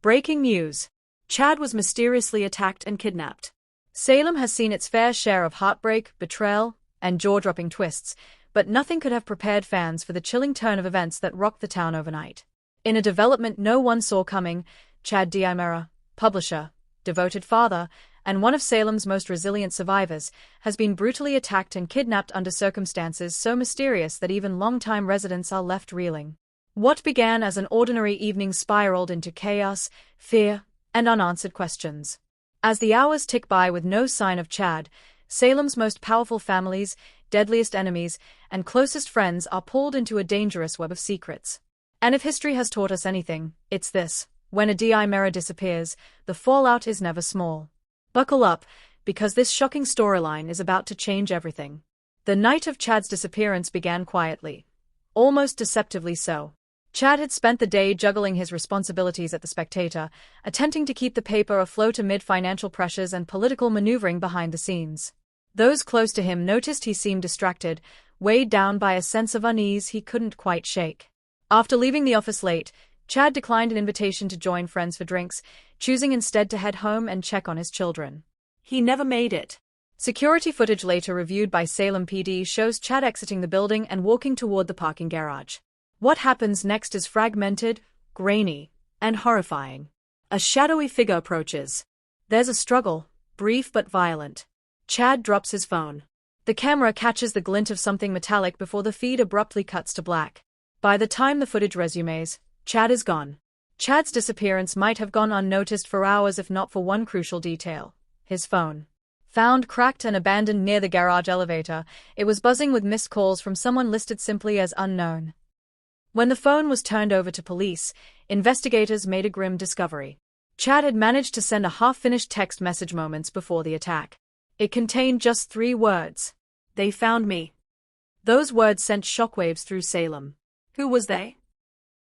Breaking news. Chad was mysteriously attacked and kidnapped. Salem has seen its fair share of heartbreak, betrayal, and jaw-dropping twists, but nothing could have prepared fans for the chilling turn of events that rocked the town overnight. In a development no one saw coming, Chad Diamera, publisher, devoted father, and one of Salem's most resilient survivors, has been brutally attacked and kidnapped under circumstances so mysterious that even longtime residents are left reeling. What began as an ordinary evening spiraled into chaos, fear, and unanswered questions. As the hours tick by with no sign of Chad, Salem's most powerful families, deadliest enemies, and closest friends are pulled into a dangerous web of secrets. And if history has taught us anything, it's this: when a Diamera disappears, the fallout is never small. Buckle up, because this shocking storyline is about to change everything. The night of Chad's disappearance began quietly. Almost deceptively so. Chad had spent the day juggling his responsibilities at The Spectator, attempting to keep the paper afloat amid financial pressures and political maneuvering behind the scenes. Those close to him noticed he seemed distracted, weighed down by a sense of unease he couldn't quite shake. After leaving the office late, Chad declined an invitation to join friends for drinks, choosing instead to head home and check on his children. He never made it. Security footage later reviewed by Salem PD shows Chad exiting the building and walking toward the parking garage. What happens next is fragmented, grainy, and horrifying. A shadowy figure approaches. There's a struggle, brief but violent. Chad drops his phone. The camera catches the glint of something metallic before the feed abruptly cuts to black. By the time the footage resumes, Chad is gone. Chad's disappearance might have gone unnoticed for hours if not for one crucial detail: his phone. Found cracked and abandoned near the garage elevator, it was buzzing with missed calls from someone listed simply as unknown. When the phone was turned over to police, investigators made a grim discovery. Chad had managed to send a half-finished text message moments before the attack. It contained just 3 words. "They found me." Those words sent shockwaves through Salem. Who was they?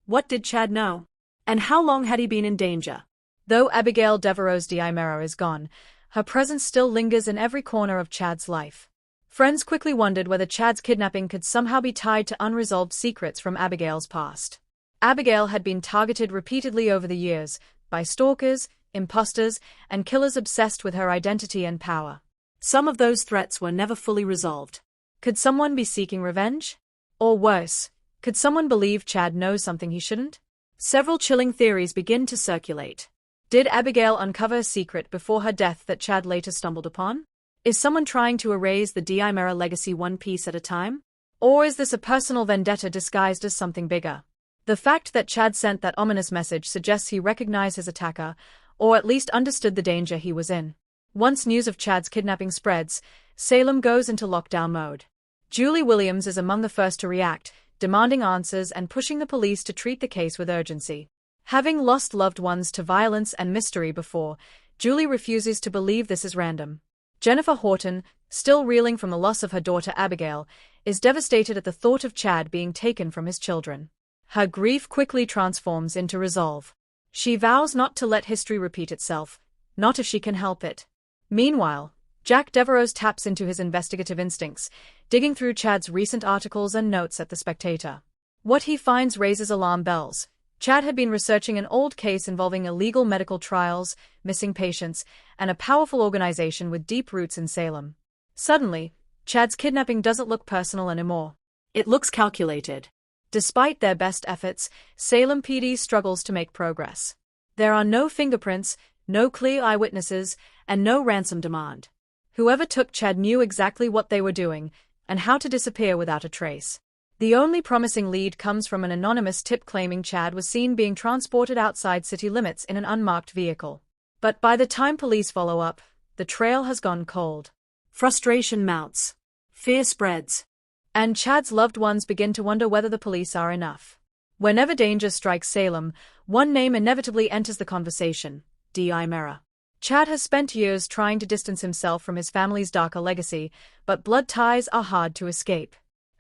What did Chad know? And how long had he been in danger? Though Abigail Devereaux Diamera is gone, her presence still lingers in every corner of Chad's life. Friends quickly wondered whether Chad's kidnapping could somehow be tied to unresolved secrets from Abigail's past. Abigail had been targeted repeatedly over the years, by stalkers, imposters, and killers obsessed with her identity and power. Some of those threats were never fully resolved. Could someone be seeking revenge? Or worse, could someone believe Chad knows something he shouldn't? Several chilling theories begin to circulate. Did Abigail uncover a secret before her death that Chad later stumbled upon? Is someone trying to erase the Diamera legacy one piece at a time? Or is this a personal vendetta disguised as something bigger? The fact that Chad sent that ominous message suggests he recognized his attacker, or at least understood the danger he was in. Once news of Chad's kidnapping spreads, Salem goes into lockdown mode. Julie Williams is among the first to react, demanding answers and pushing the police to treat the case with urgency. Having lost loved ones to violence and mystery before, Julie refuses to believe this is random. Jennifer Horton, still reeling from the loss of her daughter Abigail, is devastated at the thought of Chad being taken from his children. Her grief quickly transforms into resolve. She vows not to let history repeat itself, not if she can help it. Meanwhile, Jack Devereaux taps into his investigative instincts, digging through Chad's recent articles and notes at The Spectator. What he finds raises alarm bells. Chad had been researching an old case involving illegal medical trials, missing patients, and a powerful organization with deep roots in Salem. Suddenly, Chad's kidnapping doesn't look personal anymore. It looks calculated. Despite their best efforts, Salem PD struggles to make progress. There are no fingerprints, no clear eyewitnesses, and no ransom demand. Whoever took Chad knew exactly what they were doing, and how to disappear without a trace. The only promising lead comes from an anonymous tip claiming Chad was seen being transported outside city limits in an unmarked vehicle. But by the time police follow up, the trail has gone cold. Frustration mounts. Fear spreads. And Chad's loved ones begin to wonder whether the police are enough. Whenever danger strikes Salem, one name inevitably enters the conversation: Diamera. Chad has spent years trying to distance himself from his family's darker legacy, but blood ties are hard to escape.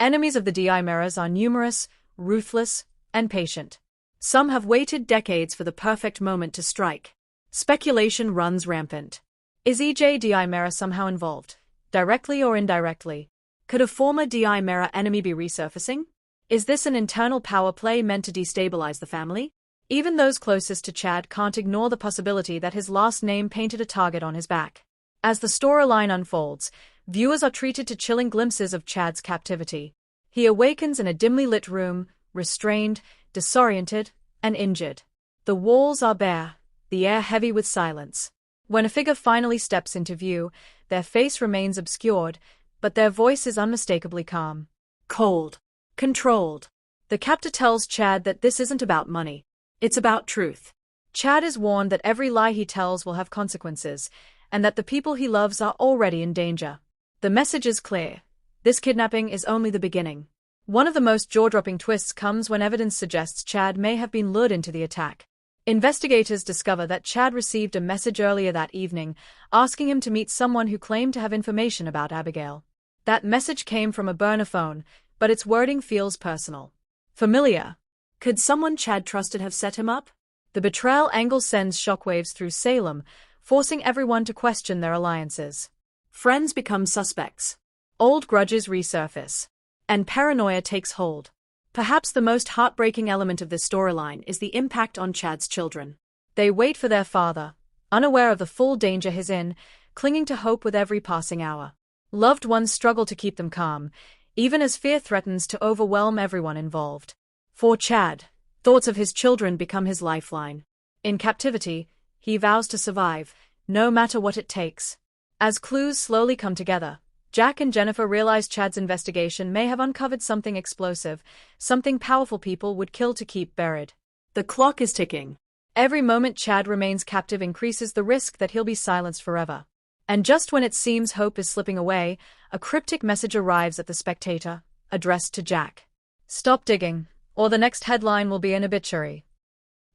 Enemies of the Diameras are numerous, ruthless, and patient. Some have waited decades for the perfect moment to strike. Speculation runs rampant. Is EJ Diamera somehow involved, directly or indirectly? Could a former Diamera enemy be resurfacing? Is this an internal power play meant to destabilize the family? Even those closest to Chad can't ignore the possibility that his last name painted a target on his back. As the storyline unfolds, viewers are treated to chilling glimpses of Chad's captivity. He awakens in a dimly lit room, restrained, disoriented, and injured. The walls are bare, the air heavy with silence. When a figure finally steps into view, their face remains obscured, but their voice is unmistakably calm. Cold. Controlled. The captor tells Chad that this isn't about money. It's about truth. Chad is warned that every lie he tells will have consequences, and that the people he loves are already in danger. The message is clear. This kidnapping is only the beginning. One of the most jaw-dropping twists comes when evidence suggests Chad may have been lured into the attack. Investigators discover that Chad received a message earlier that evening, asking him to meet someone who claimed to have information about Abigail. That message came from a burner phone, but its wording feels personal. Familiar. Could someone Chad trusted have set him up? The betrayal angle sends shockwaves through Salem, forcing everyone to question their alliances. Friends become suspects. Old grudges resurface. And paranoia takes hold. Perhaps the most heartbreaking element of this storyline is the impact on Chad's children. They wait for their father, unaware of the full danger he's in, clinging to hope with every passing hour. Loved ones struggle to keep them calm, even as fear threatens to overwhelm everyone involved. For Chad, thoughts of his children become his lifeline. In captivity, he vows to survive, no matter what it takes. As clues slowly come together, Jack and Jennifer realize Chad's investigation may have uncovered something explosive, something powerful people would kill to keep buried. The clock is ticking. Every moment Chad remains captive increases the risk that he'll be silenced forever. And just when it seems hope is slipping away, a cryptic message arrives at the Spectator, addressed to Jack. Stop digging, or the next headline will be an obituary.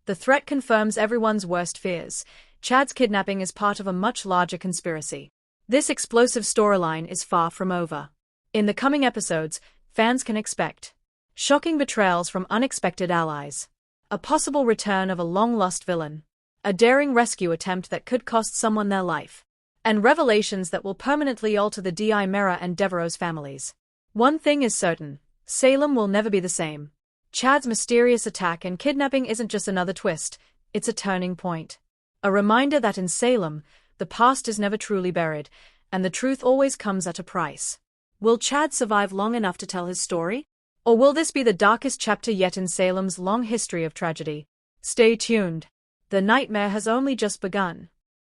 The threat confirms everyone's worst fears. Chad's kidnapping is part of a much larger conspiracy. This explosive storyline is far from over. In the coming episodes, fans can expect shocking betrayals from unexpected allies, a possible return of a long-lost villain, a daring rescue attempt that could cost someone their life, and revelations that will permanently alter the D.I. Mera and Devereaux's families. One thing is certain, Salem will never be the same. Chad's mysterious attack and kidnapping isn't just another twist, it's a turning point. A reminder that in Salem, the past is never truly buried, and the truth always comes at a price. Will Chad survive long enough to tell his story? Or will this be the darkest chapter yet in Salem's long history of tragedy? Stay tuned. The nightmare has only just begun.